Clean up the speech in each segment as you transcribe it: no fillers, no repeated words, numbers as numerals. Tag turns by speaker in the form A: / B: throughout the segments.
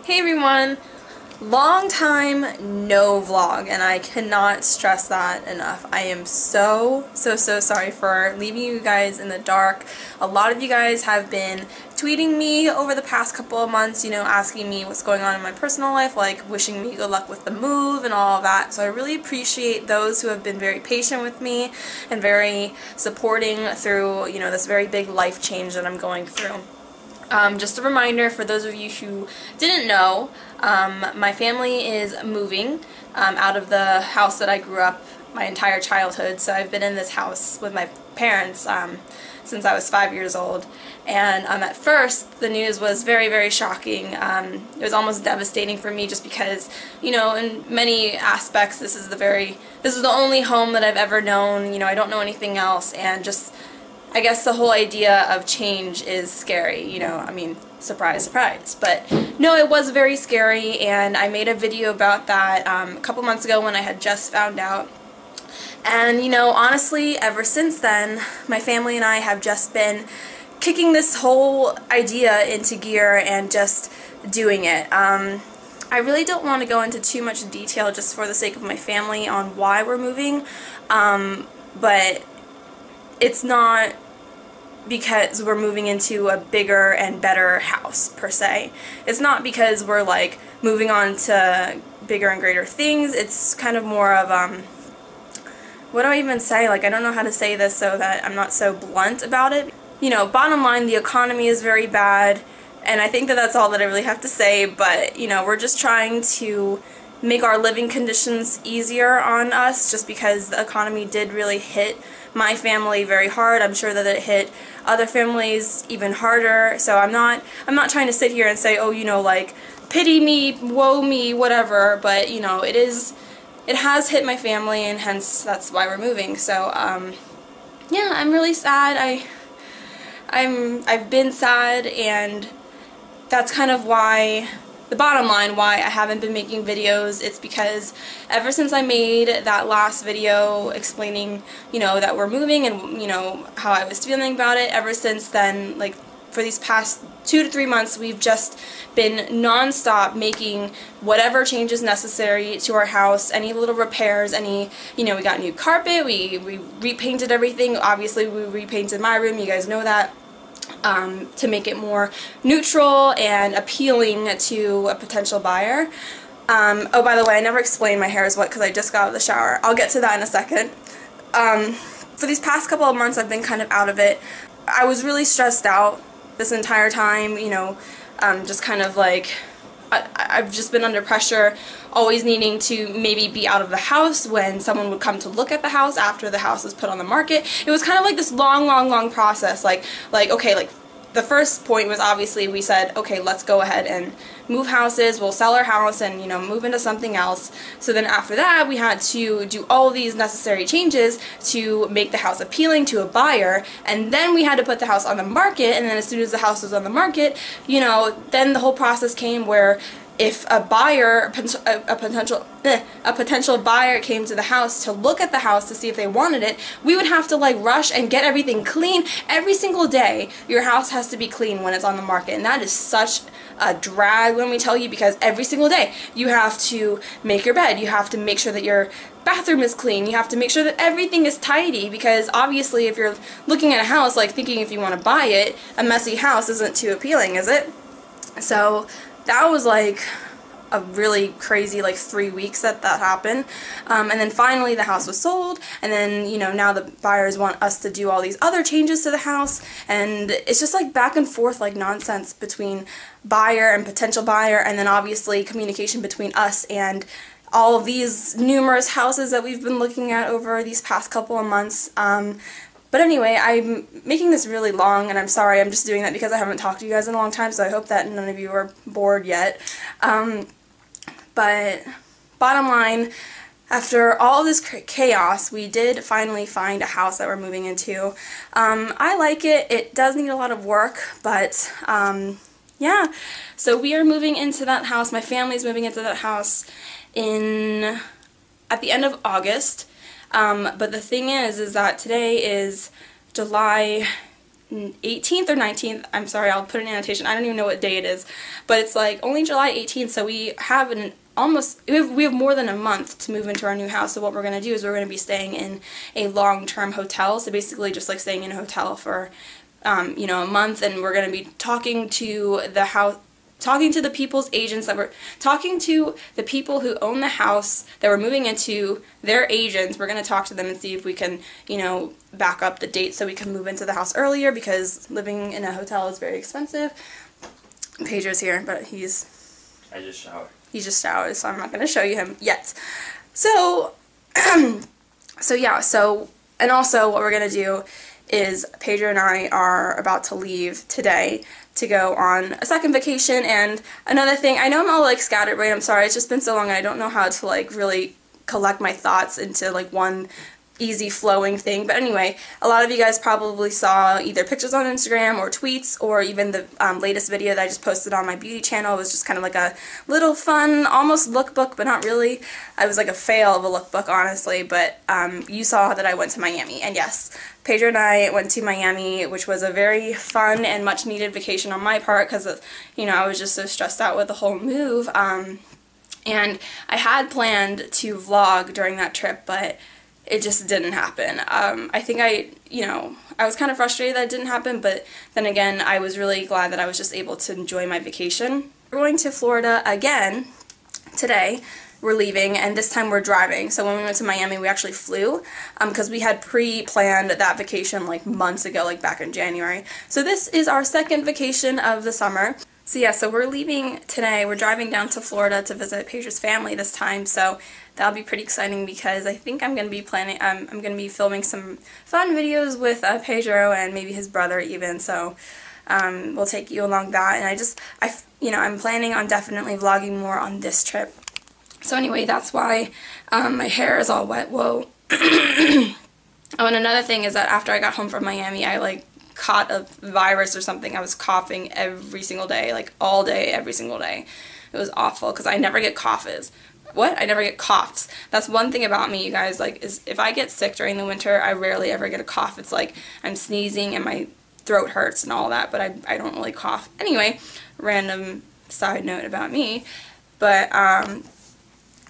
A: Hey everyone! Long time no vlog, and I cannot stress that enough. I am so sorry for leaving you guys in the dark. A lot of you guys have been tweeting me over the past couple of months, asking me what's going on in my personal life, like wishing me good luck with the move and all of that. So I really appreciate those who have been very patient with me and very supporting through, this very big life change that I'm going through. Just a reminder for those of you who didn't know, my family is moving out of the house that I grew up my entire childhood. So I've been in this house with my parents since I was 5 years old. And at first, the news was very shocking. It was almost devastating for me just because, in many aspects, this is the only home that I've ever known. I don't know anything else, and just I guess the whole idea of change is scary, surprise, surprise. But no, it was very scary, and I made a video about that a couple months ago when I had just found out. And, honestly, ever since then, my family and I have just been kicking this whole idea into gear and just doing it. I really don't want to go into too much detail just for the sake of my family on why we're moving, but it's not because we're moving into a bigger and better house, per se. It's not because we're, moving on to bigger and greater things. It's kind of more of, what do I even say? I don't know how to say this so that I'm not so blunt about it. Bottom line, the economy is very bad, and I think that that's all that I really have to say, but, we're just trying to make our living conditions easier on us just because the economy did really hit my family very hard. I'm sure that it hit other families even harder. So I'm not trying to sit here and say, oh, pity me, woe me, whatever, but it has hit my family, and hence that's why we're moving. So yeah, I'm really sad. I've been sad, and that's kind of why, the bottom line, why I haven't been making videos. It's because ever since I made that last video explaining, that we're moving and, how I was feeling about it, ever since then, for these past 2 to 3 months, we've just been non-stop making whatever changes necessary to our house, any little repairs, we got new carpet, we repainted everything. Obviously, we repainted my room, you guys know that. To make it more neutral and appealing to a potential buyer. Oh, by the way, I never explained my hair is wet because I just got out of the shower. I'll get to that in a second. For these past couple of months, I've been kind of out of it. I was really stressed out this entire time, just kind of I've just been under pressure, always needing to maybe be out of the house when someone would come to look at the house after the house was put on the market. It was kind of like this long process. Okay, the first point was obviously we said, okay, let's go ahead and move houses, we'll sell our house and, move into something else. So then after that, we had to do all these necessary changes to make the house appealing to a buyer, and then we had to put the house on the market, and then as soon as the house was on the market, then the whole process came where if a buyer, a potential buyer came to the house to look at the house to see if they wanted it, we would have to rush and get everything clean. Every single day, your house has to be clean when it's on the market, and that is such a drag, let me tell you, because every single day you have to make your bed, you have to make sure that your bathroom is clean, you have to make sure that everything is tidy, because obviously if you're looking at a house, thinking if you want to buy it, a messy house isn't too appealing, is it? So that was a really crazy 3 weeks that happened, and then finally the house was sold, and then now the buyers want us to do all these other changes to the house, and it's just back and forth nonsense between buyer and potential buyer, and then obviously communication between us and all of these numerous houses that we've been looking at over these past couple of months. But anyway, I'm making this really long, and I'm sorry, I'm just doing that because I haven't talked to you guys in a long time, so I hope that none of you are bored yet. But bottom line, after all this chaos, we did finally find a house that we're moving into. I like it. It does need a lot of work, but yeah. So we are moving into that house. My family's moving into that house at the end of August. But the thing is that today is July 18th or 19th. I'm sorry, I'll put an annotation. I don't even know what day it is, but it's like only July 18th, so we have we have more than a month to move into our new house. So what we're going to do is we're going to be staying in a long-term hotel, so basically just like staying in a hotel for you know, a month, and we're going to be talking to the people's agents talking to the people who own the house that we're moving into, their agents. We're going to talk to them and see if we can, you know, back up the date so we can move into the house earlier, because living in a hotel is very expensive. Pedro's here, but I just showered. He just showered, so I'm not going to show you him yet. So, and also what we're going to do is Pedro and I are about to leave today to go on a second vacation. And another thing, I know I'm all like scatterbrained, I'm sorry, it's just been so long and I don't know how to like really collect my thoughts into like one easy flowing thing. But anyway, a lot of you guys probably saw either pictures on Instagram or tweets, or even the latest video that I just posted on my beauty channel. It was just kind of like a little fun, almost lookbook, but not really. I was like a fail of a lookbook, honestly, but you saw that I went to Miami. And yes, Pedro and I went to Miami, which was a very fun and much needed vacation on my part, because, you know, I was just so stressed out with the whole move. And I had planned to vlog during that trip, but it just didn't happen. I think I was kind of frustrated that it didn't happen, but then again, I was really glad that I was just able to enjoy my vacation. We're going to Florida again today. We're leaving, and this time we're driving. So when we went to Miami, we actually flew, because we had pre-planned that vacation like months ago, like back in January. So this is our second vacation of the summer. So yeah, so we're leaving today. We're driving down to Florida to visit Pedro's family this time, so that'll be pretty exciting, because I think I'm going to be I'm going to be filming some fun videos with Pedro and maybe his brother even, so we'll take you along that. And I'm planning on definitely vlogging more on this trip. So anyway, that's why my hair is all wet. Whoa. Oh, and another thing is that after I got home from Miami, I like caught a virus or something. I was coughing every single day, like all day, every single day. It was awful, because I never get coughs. What? I never get coughs. That's one thing about me, you guys, like, is if I get sick during the winter, I rarely ever get a cough. It's like I'm sneezing and my throat hurts and all that, but I don't really cough. Anyway, random side note about me. But,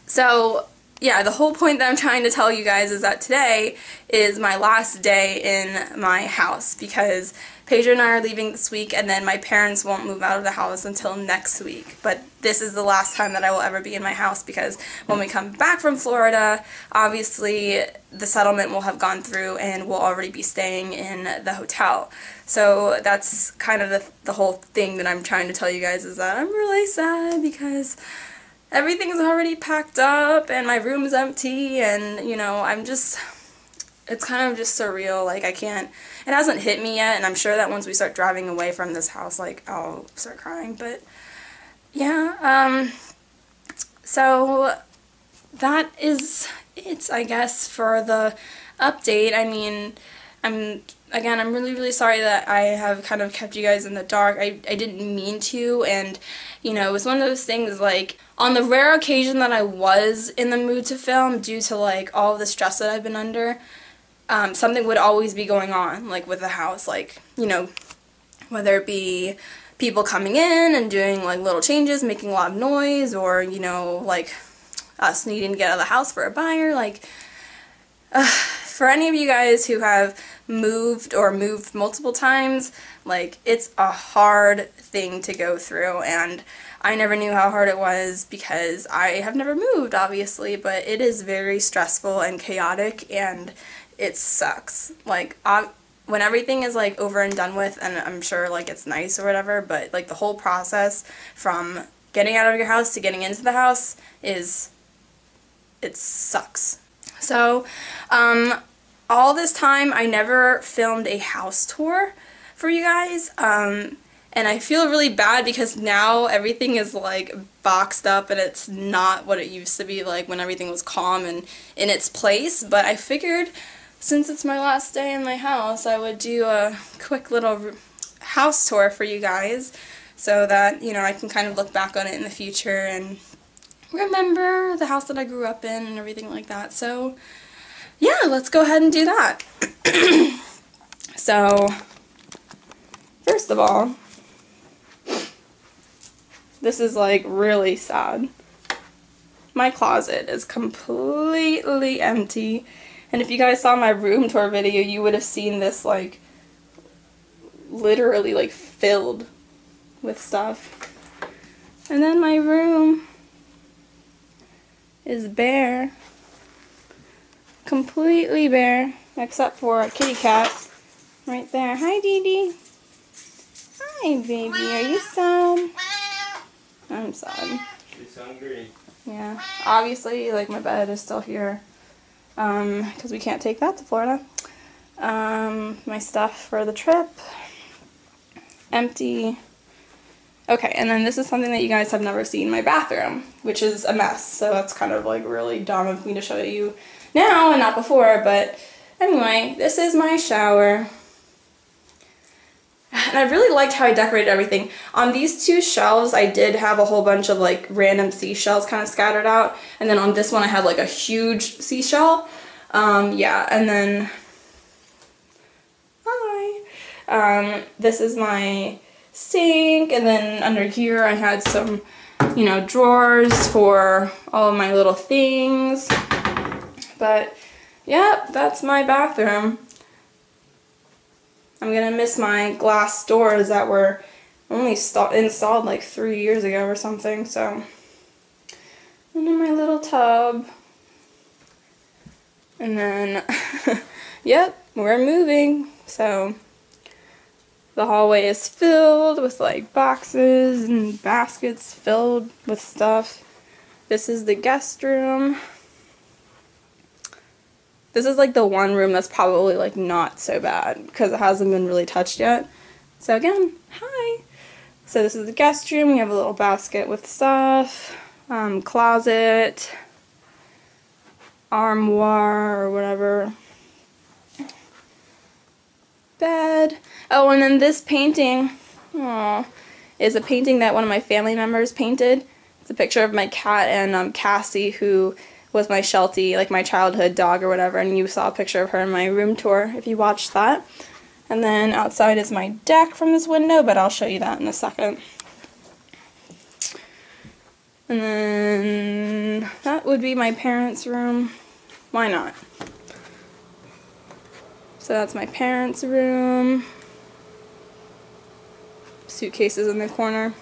A: so, yeah, the whole point that I'm trying to tell you guys is that today is my last day in my house, because Pedro and I are leaving this week, and then my parents won't move out of the house until next week. But this is the last time that I will ever be in my house, because when we come back from Florida, obviously the settlement will have gone through and we'll already be staying in the hotel. So that's kind of the whole thing that I'm trying to tell you guys, is that I'm really sad because everything's already packed up and my room's empty, and, you know, it's kind of just surreal. Like, it hasn't hit me yet, and I'm sure that once we start driving away from this house, like, I'll start crying. But yeah, so that is it, I guess, for the update. I mean, I'm really, really sorry that I have kind of kept you guys in the dark. I didn't mean to, and, you know, it was one of those things, like, on the rare occasion that I was in the mood to film due to, like, all of the stress that I've been under, something would always be going on, like, with the house, like, you know, whether it be people coming in and doing, like, little changes, making a lot of noise, or, you know, like, us needing to get out of the house for a buyer, like, for any of you guys who have moved or moved multiple times, like, it's a hard thing to go through, and I never knew how hard it was because I have never moved, obviously, but it is very stressful and chaotic, and it sucks. Like, when everything is, like, over and done with, and I'm sure, like, it's nice or whatever, but, like, the whole process from getting out of your house to getting into the house it sucks. So, all this time, I never filmed a house tour for you guys, and I feel really bad because now everything is, like, boxed up and it's not what it used to be, like, when everything was calm and in its place. But I figured, since it's my last day in my house, I would do a quick little house tour for you guys so that, you know, I can kind of look back on it in the future and remember the house that I grew up in and everything like that. So, yeah, let's go ahead and do that. So, First of all, this is like really sad. My closet is completely empty. And if you guys saw my room tour video, you would have seen this like literally like filled with stuff. And then my room is bare. Completely bare. Except for a kitty cat right there. Hi, Dee Dee. Hi, baby. Are you sad? I'm sad.
B: She's hungry.
A: Yeah. Obviously, like, my bed is still here. Because we can't take that to Florida. My stuff for the trip. Empty. Okay, and then this is something that you guys have never seen. My bathroom. Which is a mess. So that's kind of, like, really dumb of me to show you now and not before. But anyway, this is my shower. And I really liked how I decorated everything. On these two shelves, I did have a whole bunch of like random seashells kind of scattered out. And then on this one, I had like a huge seashell. Yeah, and then, hi. This is my sink. And then under here, I had some, you know, drawers for all of my little things. But, yeah, that's my bathroom. I'm gonna miss my glass doors that were only installed like 3 years ago or something, so. And then my little tub. And then, yep, we're moving. So, the hallway is filled with like boxes and baskets filled with stuff. This is the guest room. This is like the one room that's probably like not so bad because it hasn't been really touched yet. So again, hi. So this is the guest room. We have a little basket with stuff, closet, armoire or whatever, bed. Oh, and then this painting, is a painting that one of my family members painted. It's a picture of my cat and Cassie, who was my Sheltie, like my childhood dog or whatever, and you saw a picture of her in my room tour if you watched that. And then outside is my deck from this window, but I'll show you that in a second. And then that would be my parents' room. Why not? So that's my parents' room. Suitcases in the corner.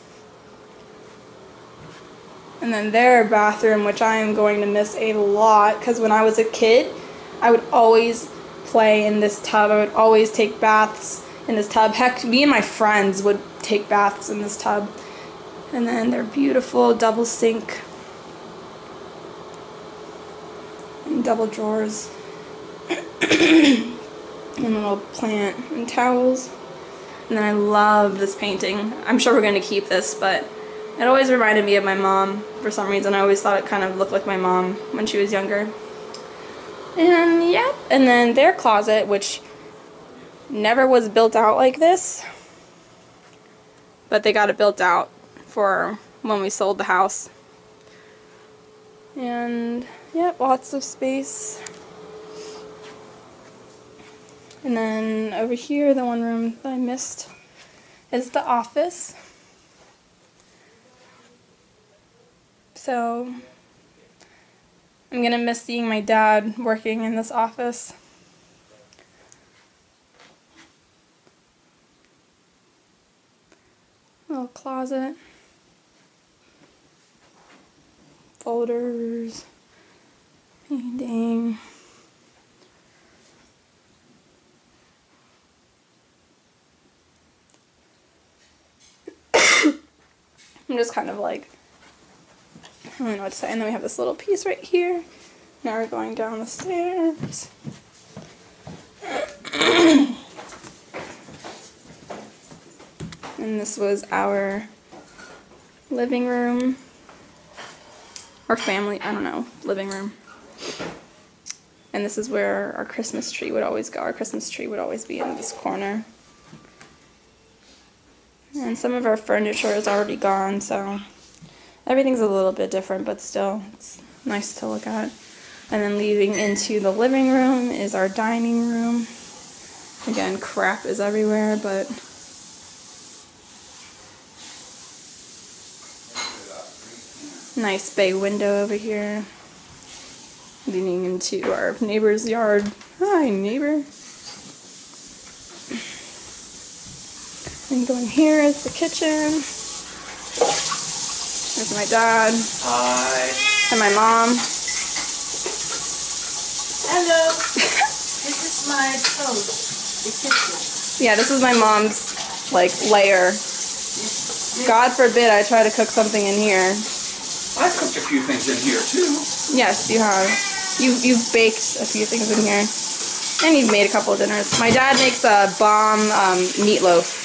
A: And then their bathroom, which I am going to miss a lot, because when I was a kid, I would always play in this tub. I would always take baths in this tub. Heck, me and my friends would take baths in this tub. And then their beautiful double sink and double drawers and a little plant and towels. And then I love this painting. I'm sure we're going to keep this, but it always reminded me of my mom for some reason. I always thought it kind of looked like my mom when she was younger. And yeah, and then their closet, which never was built out like this, but they got it built out for when we sold the house. And yeah, lots of space. And then over here, the one room that I missed is the office. So I'm gonna miss seeing my dad working in this office. Little closet. Folders. Painting. I'm just kind of like, I don't know what to say. And then we have this little piece right here. Now we're going down the stairs. And this was our living room. Or family, I don't know, living room. And this is where our Christmas tree would always go. Our Christmas tree would always be in this corner. And some of our furniture is already gone, so everything's a little bit different, but still, it's nice to look at. And then leading into the living room is our dining room. Again, crap is everywhere, but Nice bay window over here, leading into our neighbor's yard. Hi, neighbor. And going here is the kitchen. There's my dad.
B: Hi.
A: And my mom.
C: Hello. This is my toast. The kitchen.
A: Yeah, this is my mom's, like, lair. God forbid I try to cook something in here.
B: I've cooked a few things in here too.
A: Yes, you have. You've baked a few things in here. And you've made a couple of dinners. My dad makes a bomb meatloaf.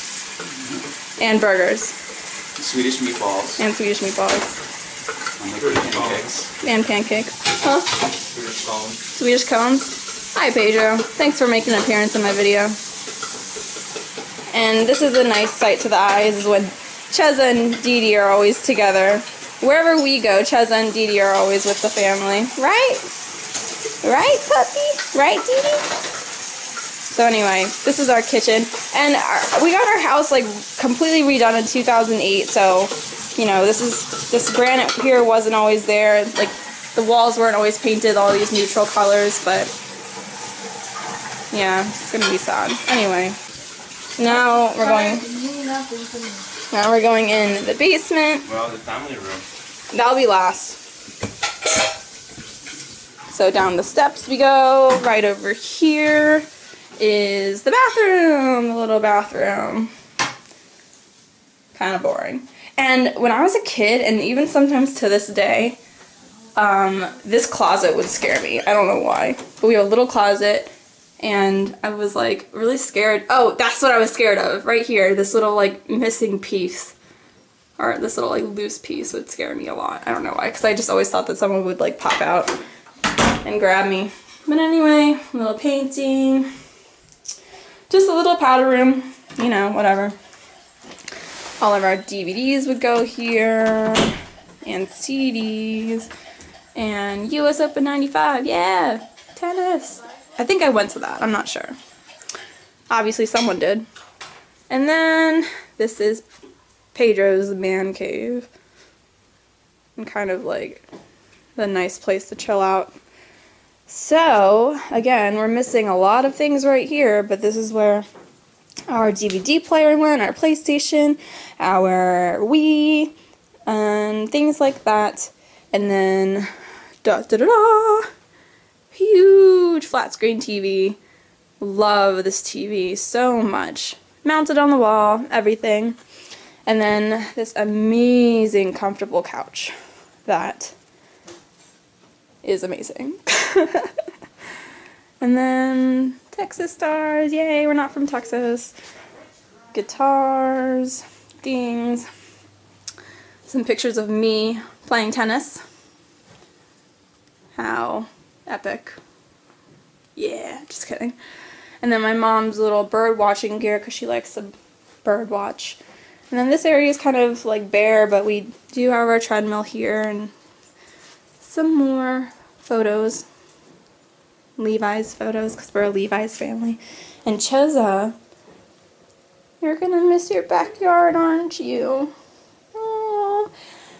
A: And burgers.
B: Swedish meatballs.
A: And Swedish meatballs.
B: I make pancakes.
A: And pancakes. Huh?
B: Swedish cones.
A: Swedish cones. Hi, Pedro. Thanks for making an appearance in my video. And this is a nice sight to the eyes is when Cheza and Dee Dee are always together. Wherever we go, Cheza and Dee Dee are always with the family. Right? Right, puppy? Right, Dee Dee? So anyway, this is our kitchen. And we got our house like completely redone in 2008. So, you know, this granite here wasn't always there. Like, the walls weren't always painted all these neutral colors, but yeah, it's gonna be sad. Anyway, now we're going in the basement.
B: Well, the family room.
A: That'll be last. So down the steps we go. Right over here is the bathroom, the little bathroom. Kind of boring. And when I was a kid, and even sometimes to this day, this closet would scare me. I don't know why. But we have a little closet, and I was like really scared. Oh, that's what I was scared of. Right here, this little like missing piece. Or this little like loose piece would scare me a lot. I don't know why, because I just always thought that someone would like pop out and grab me. But anyway, a little painting. Just a little powder room, you know, whatever. All of our DVDs would go here, and CDs, and US Open 95, yeah, tennis. I think I went to that, I'm not sure. Obviously someone did. And then this is Pedro's man cave. And kind of like the nice place to chill out. So, again, we're missing a lot of things right here, but this is where our DVD player went, our PlayStation, our Wii, and things like that. And then, huge flat screen TV. Love this TV so much. Mounted on the wall, everything. And then this amazing comfortable couch that is amazing. And then Texas stars, yay, we're not from Texas. Guitars, things. Some pictures of me playing tennis. How epic. Yeah, just kidding. And then my mom's little bird watching gear because she likes to bird watch. And then this area is kind of like bare, but we do have our treadmill here and some more photos. Levi's photos, because we're a Levi's family. And Cheza, you're gonna miss your backyard, aren't you? Aww.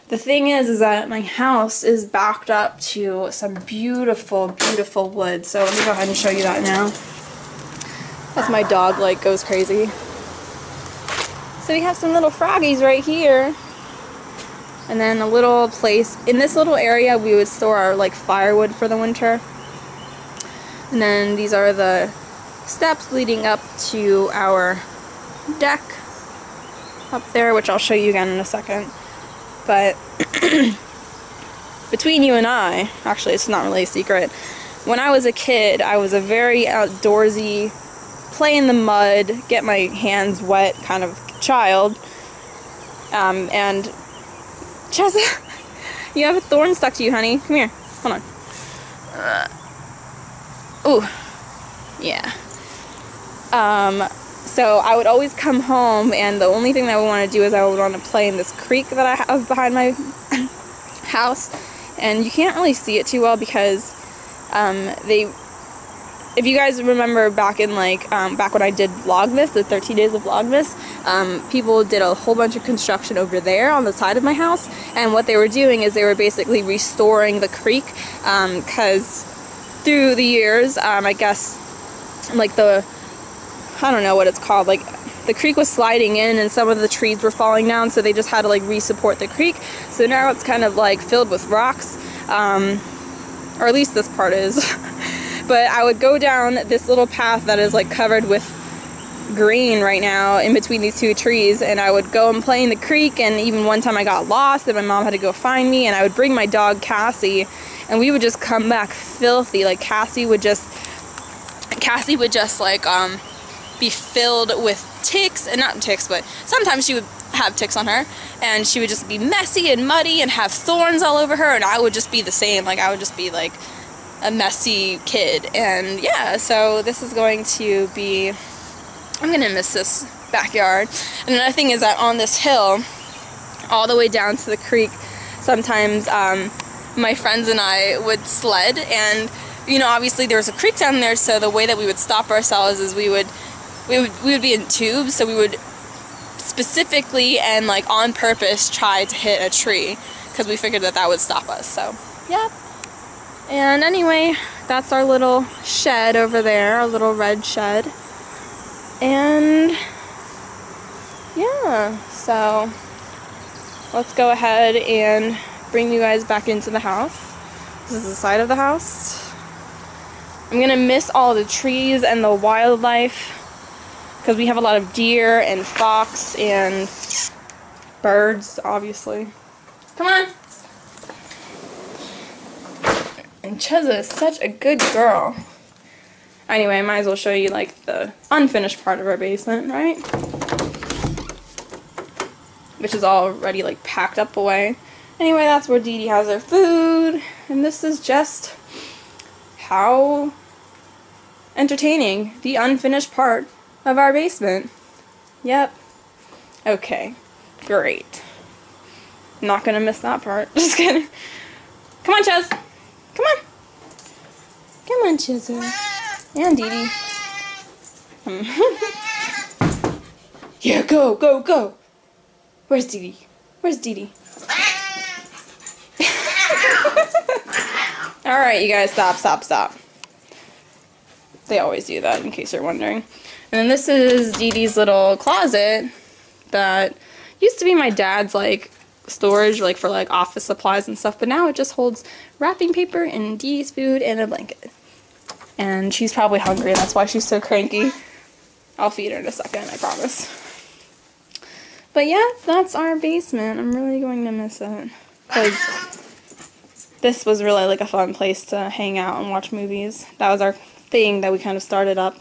A: The thing is that my house is backed up to some beautiful, beautiful wood. So let me go ahead and show you that now. As my dog like goes crazy. So we have some little froggies right here. And then a little place, in this little area we would store our like firewood for the winter. And then these are the steps leading up to our deck up there, which I'll show you again in a second. But between you and I, actually it's not really a secret, when I was a kid I was a very outdoorsy, play in the mud, get my hands wet kind of child. And Cheza, you have a thorn stuck to you, honey. Come here. Hold on. Ooh. Yeah. So I would always come home, and the only thing that I would want to do is I would want to play in this creek that I have behind my house. And you can't really see it too well because if you guys remember back in like back when I did Vlogmas, the 13 days of Vlogmas, people did a whole bunch of construction over there on the side of my house, and what they were doing is they were basically restoring the creek, because through the years, I guess, like I don't know what it's called, like the creek was sliding in and some of the trees were falling down, so they just had to like re-support the creek. So now it's kind of like filled with rocks, or at least this part is. But I would go down this little path that is like covered with green right now in between these two trees, and I would go and play in the creek, and even one time I got lost and my mom had to go find me, and I would bring my dog Cassie, and we would just come back filthy. Like Cassie would just like be filled with ticks, and not ticks, but sometimes she would have ticks on her, and she would just be messy and muddy and have thorns all over her, and I would just be the same. Like I would just be like a messy kid. And yeah, so this is going to be, I'm gonna miss this backyard. And another thing is that on this hill all the way down to the creek, sometimes my friends and I would sled, and you know, obviously there was a creek down there, so the way that we would stop ourselves is we would be in tubes, so we would specifically and like on purpose try to hit a tree because we figured that would stop us. So yeah. And anyway, that's our little shed over there, our little red shed. And yeah, so let's go ahead and bring you guys back into the house. This is the side of the house. I'm gonna miss all the trees and the wildlife because we have a lot of deer and fox and birds, obviously. Come on. And Cheza is such a good girl. Anyway, I might as well show you like the unfinished part of our basement, right? Which is already like packed up away. Anyway, that's where Dee Dee has her food. And this is just how entertaining the unfinished part of our basement. Yep. Okay. Great. Not gonna miss that part. Just kidding. Come on, Ches. Come on. Come on, Chizzy. And Dee Dee. Yeah, go, go, go. Where's Dee Dee? Where's Dee Dee? Alright, you guys, stop, stop, stop. They always do that, in case you're wondering. And then this is Dee Dee's little closet that used to be my dad's, like, storage, like, for, like, office supplies and stuff, but now it just holds wrapping paper and Dee Dee's food and a blanket. And she's probably hungry, that's why she's so cranky. I'll feed her in a second, I promise. But yeah, that's our basement. I'm really going to miss it. Because this was really, like, a fun place to hang out and watch movies. That was our thing that we kind of started up.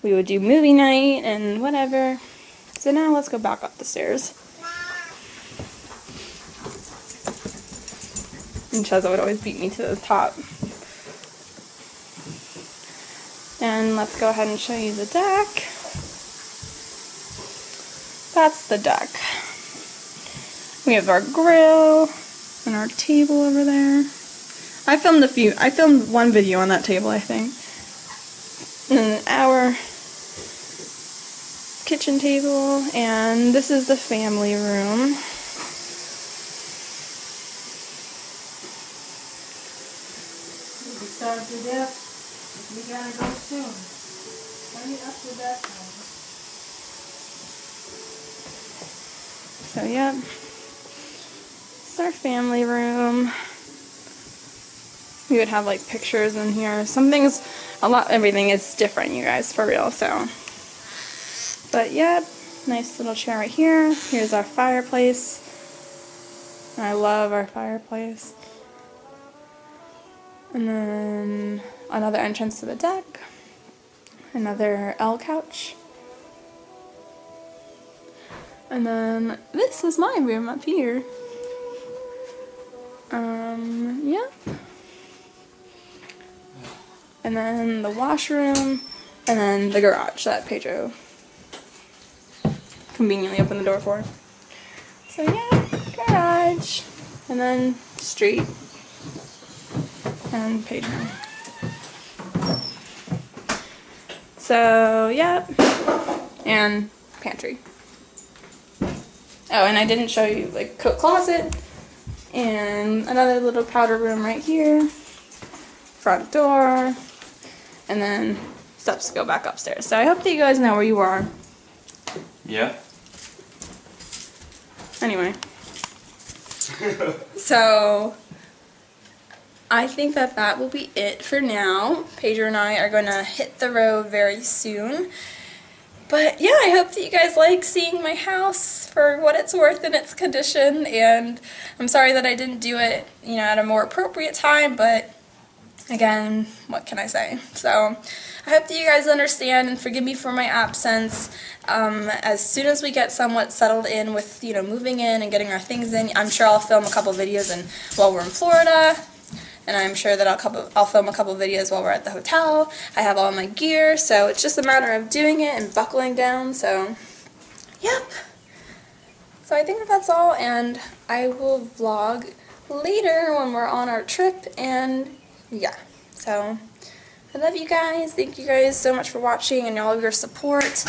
A: We would do movie night and whatever. So now let's go back up the stairs. And Cheza would always beat me to the top. And let's go ahead and show you the deck. That's the deck. We have our grill and our table over there. I filmed one video on that table, I think. And then our kitchen table, and this is the family room.
C: We started to death. We gotta go soon. Hurry up with that one.
A: So yeah, it's our family room. We would have like pictures in here. Some things, everything is different, you guys, for real, so. But yeah, nice little chair right here. Here's our fireplace. I love our fireplace. And then another entrance to the deck. Another L couch. And then this is my room up here. Yeah. And then the washroom, and then the garage that Pedro conveniently opened the door for. So yeah, garage, and then street, and Pedro. So yeah, and pantry. Oh, and I didn't show you, like, coat closet. And another little powder room right here. Front door. And then steps go back upstairs. So I hope that you guys know where you are.
B: Yeah.
A: Anyway. So I think that will be it for now. Pedro and I are going to hit the road very soon. But yeah, I hope that you guys like seeing my house for what it's worth in its condition. And I'm sorry that I didn't do it, you know, at a more appropriate time, but again, what can I say? So I hope that you guys understand and forgive me for my absence. As soon as we get somewhat settled in with, you know, moving in and getting our things in, I'm sure I'll film a couple videos while we're in Florida. And I'm sure that I'll film a couple videos while we're at the hotel. I have all my gear, so it's just a matter of doing it and buckling down. So, yep. So I think that's all, and I will vlog later when we're on our trip, and yeah. So, I love you guys. Thank you guys so much for watching and all of your support.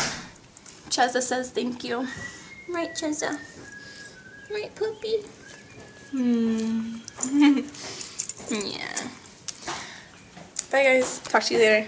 A: Cheza says thank you. Right, Cheza? Right, Poopy? Yeah. Bye, guys. Talk to you later.